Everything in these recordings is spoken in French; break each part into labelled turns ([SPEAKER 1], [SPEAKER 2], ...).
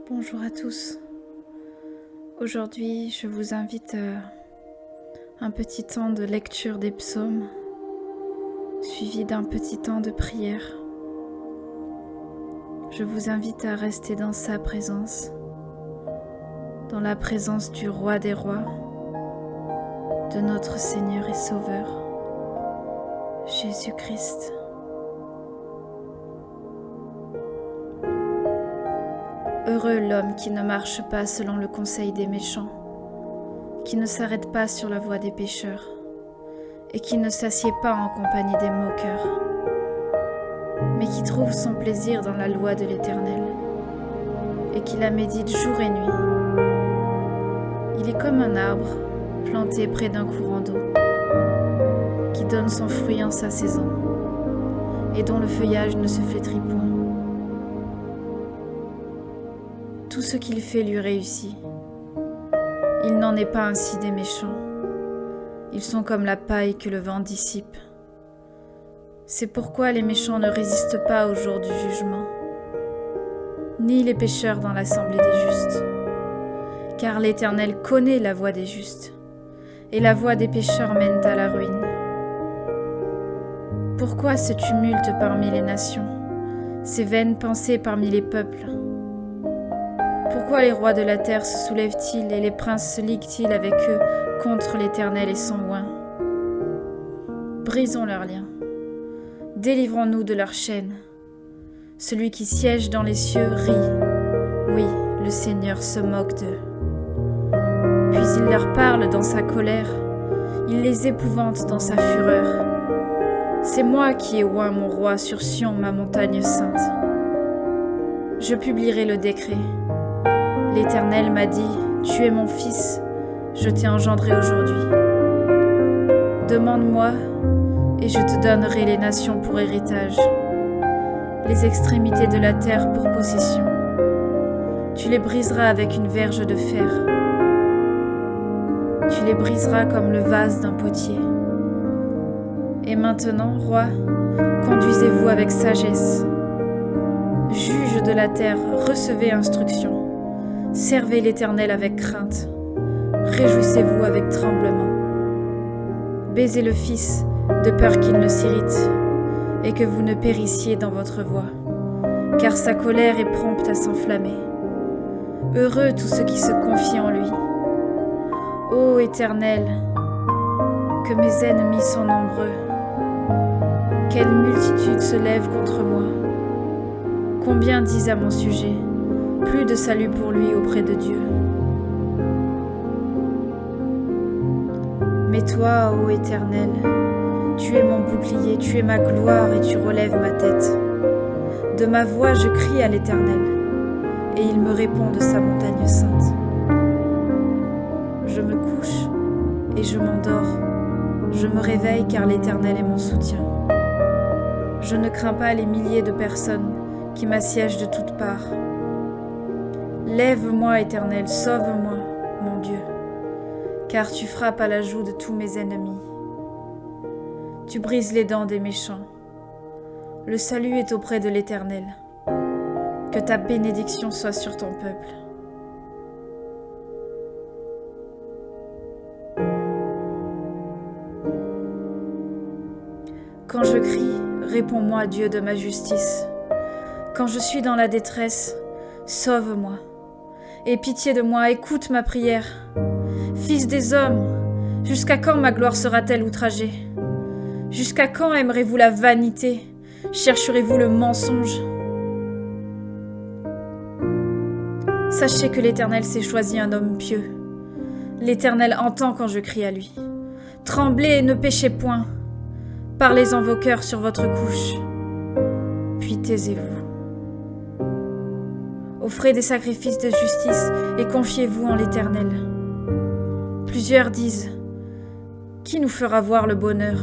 [SPEAKER 1] Bonjour à tous. Aujourd'hui, je vous invite à un petit temps de lecture des psaumes, suivi d'un petit temps de prière. Je vous invite à rester dans sa présence, dans la présence du Roi des Rois, de notre Seigneur et Sauveur, Jésus-Christ. Heureux l'homme qui ne marche pas selon le conseil des méchants, qui ne s'arrête pas sur la voie des pécheurs, et qui ne s'assied pas en compagnie des moqueurs, mais qui trouve son plaisir dans la loi de l'Éternel, et qui la médite jour et nuit. Il est comme un arbre planté près d'un courant d'eau, qui donne son fruit en sa saison, et dont le feuillage ne se flétrit point. Tout ce qu'il fait lui réussit. Il n'en est pas ainsi des méchants. Ils sont comme la paille que le vent dissipe. C'est pourquoi les méchants ne résistent pas au jour du jugement, ni les pécheurs dans l'assemblée des justes. Car l'Éternel connaît la voie des justes, et la voie des pécheurs mène à la ruine. Pourquoi ce tumulte parmi les nations, ces vaines pensées parmi les peuples ? Pourquoi les rois de la terre se soulèvent-ils et les princes se liguent-ils avec eux contre l'Éternel et son oint ? Brisons leurs liens, délivrons-nous de leurs chaînes. Celui qui siège dans les cieux rit, oui, le Seigneur se moque d'eux. Puis il leur parle dans sa colère, il les épouvante dans sa fureur. C'est moi qui ai oint mon roi sur Sion, ma montagne sainte. Je publierai le décret. L'Éternel m'a dit, tu es mon fils, je t'ai engendré aujourd'hui. Demande-moi, et je te donnerai les nations pour héritage, les extrémités de la terre pour possession. Tu les briseras avec une verge de fer. Tu les briseras comme le vase d'un potier. Et maintenant, roi, conduisez-vous avec sagesse. Juges de la terre, recevez instruction. Servez l'Éternel avec crainte, réjouissez-vous avec tremblement. Baisez le Fils, de peur qu'il ne s'irrite, et que vous ne périssiez dans votre voie, car sa colère est prompte à s'enflammer. Heureux tous ceux qui se confient en lui. Ô Éternel, que mes ennemis sont nombreux, quelle multitude se lève contre moi. Combien disent à mon sujet, plus de salut pour lui auprès de Dieu. Mais toi, ô Éternel, tu es mon bouclier, tu es ma gloire et tu relèves ma tête. De ma voix je crie à l'Éternel, et il me répond de sa montagne sainte. Je me couche et je m'endors, je me réveille car l'Éternel est mon soutien. Je ne crains pas les milliers de personnes qui m'assiègent de toutes parts. Lève-moi, Éternel, sauve-moi, mon Dieu, car tu frappes à la joue de tous mes ennemis. Tu brises les dents des méchants. Le salut est auprès de l'Éternel. Que ta bénédiction soit sur ton peuple. Quand je crie, réponds-moi, Dieu de ma justice. Quand je suis dans la détresse, sauve-moi. Aie pitié de moi, écoute ma prière. Fils des hommes, jusqu'à quand ma gloire sera-t-elle outragée ? Jusqu'à quand aimerez-vous la vanité ? Chercherez-vous le mensonge ? Sachez que l'Éternel s'est choisi un homme pieux. L'Éternel entend quand je crie à lui. Tremblez et ne péchez point. Parlez en vos cœurs sur votre couche. Puis taisez-vous. Offrez des sacrifices de justice et confiez-vous en l'Éternel. Plusieurs disent, qui nous fera voir le bonheur ?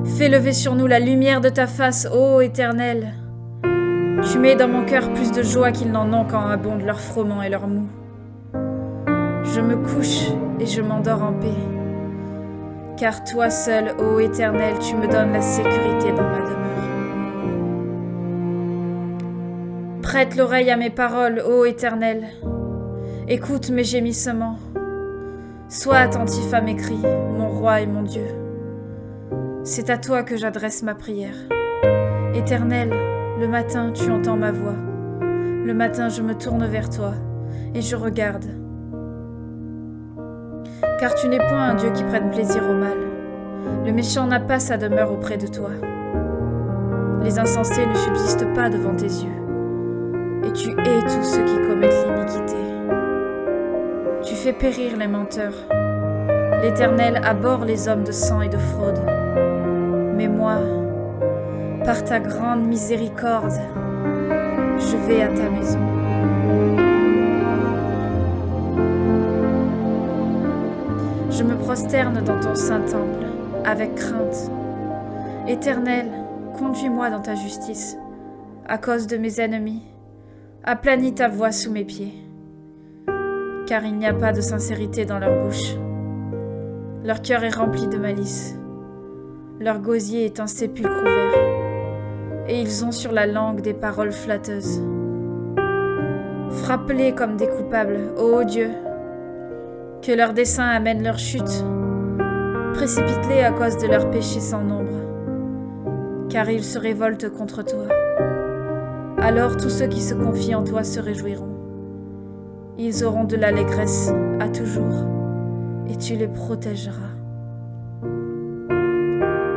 [SPEAKER 1] Fais lever sur nous la lumière de ta face, ô Éternel. Tu mets dans mon cœur plus de joie qu'ils n'en ont quand abondent leur froment et leur mou. Je me couche et je m'endors en paix, car toi seul, ô Éternel, tu me donnes la sécurité dans ma demeure. Prête l'oreille à mes paroles, ô Éternel. Écoute mes gémissements. Sois attentif à mes cris, mon roi et mon Dieu. C'est à toi que j'adresse ma prière. Éternel, le matin, tu entends ma voix. Le matin, je me tourne vers toi et je regarde. Car tu n'es point un Dieu qui prenne plaisir au mal. Le méchant n'a pas sa demeure auprès de toi. Les insensés ne subsistent pas devant tes yeux. Et tu hais tous ceux qui commettent l'iniquité. Tu fais périr les menteurs. L'Éternel abhorre les hommes de sang et de fraude. Mais moi, par ta grande miséricorde, je vais à ta maison. Je me prosterne dans ton saint temple, avec crainte. Éternel, conduis-moi dans ta justice, à cause de mes ennemis. Aplanis ta voix sous mes pieds, car il n'y a pas de sincérité dans leur bouche. Leur cœur est rempli de malice. Leur gosier est un sépulcre ouvert, et ils ont sur la langue des paroles flatteuses. Frappe-les comme des coupables, ô Dieu, que leurs desseins amènent leur chute. Précipite-les à cause de leurs péchés sans nombre, car ils se révoltent contre toi. Alors tous ceux qui se confient en toi se réjouiront. Ils auront de l'allégresse à toujours, et tu les protégeras.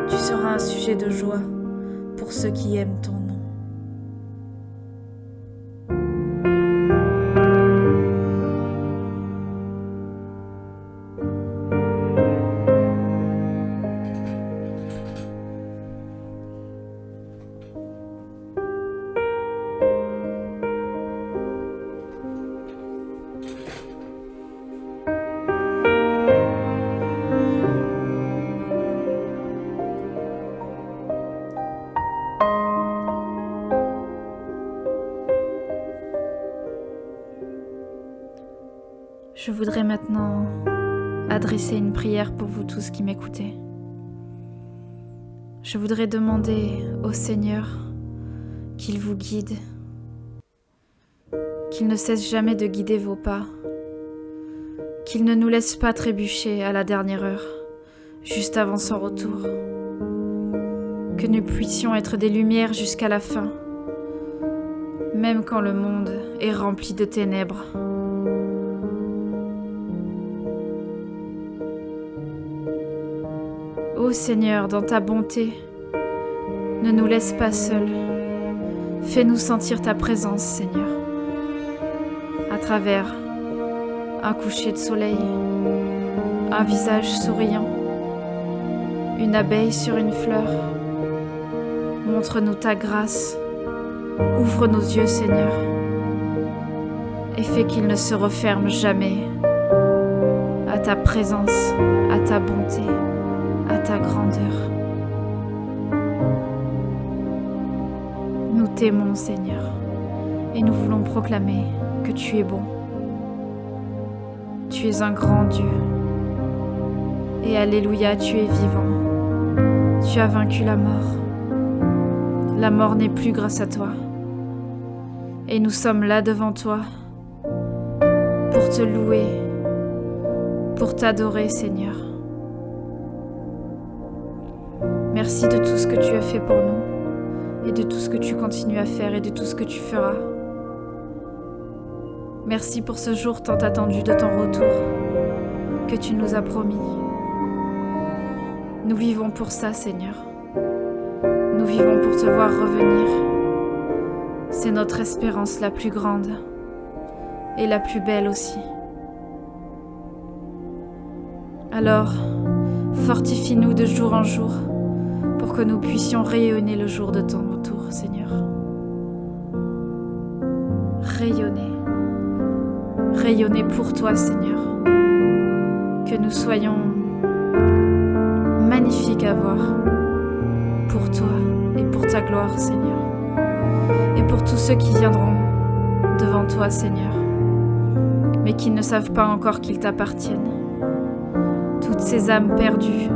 [SPEAKER 1] Tu seras un sujet de joie pour ceux qui aiment ton nom. Je voudrais maintenant adresser une prière pour vous tous qui m'écoutez. Je voudrais demander au Seigneur qu'il vous guide, qu'il ne cesse jamais de guider vos pas, qu'il ne nous laisse pas trébucher à la dernière heure, juste avant son retour, que nous puissions être des lumières jusqu'à la fin, même quand le monde est rempli de ténèbres. Ô Seigneur, dans ta bonté, ne nous laisse pas seuls. Fais-nous sentir ta présence, Seigneur, à travers un coucher de soleil, un visage souriant, une abeille sur une fleur. Montre-nous ta grâce, ouvre nos yeux, Seigneur, et fais qu'ils ne se referment jamais à ta présence, à ta bonté, à ta grandeur. Nous t'aimons, Seigneur, et nous voulons proclamer que tu es bon. Tu es un grand Dieu. Et alléluia, tu es vivant. Tu as vaincu la mort. La mort n'est plus grâce à toi. Et nous sommes là devant toi pour te louer, pour t'adorer, Seigneur. Merci de tout ce que tu as fait pour nous, et de tout ce que tu continues à faire, et de tout ce que tu feras. Merci pour ce jour tant attendu de ton retour, que tu nous as promis. Nous vivons pour ça, Seigneur. Nous vivons pour te voir revenir. C'est notre espérance la plus grande, et la plus belle aussi. Alors, fortifie-nous de jour en jour, pour que nous puissions rayonner le jour de ton retour, Seigneur. Rayonner. Rayonner pour toi, Seigneur. Que nous soyons magnifiques à voir pour toi et pour ta gloire, Seigneur. Et pour tous ceux qui viendront devant toi, Seigneur, mais qui ne savent pas encore qu'ils t'appartiennent. Toutes ces âmes perdues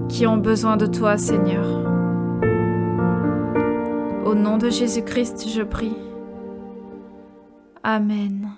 [SPEAKER 1] qui ont besoin de toi, Seigneur. Au nom de Jésus-Christ, je prie. Amen.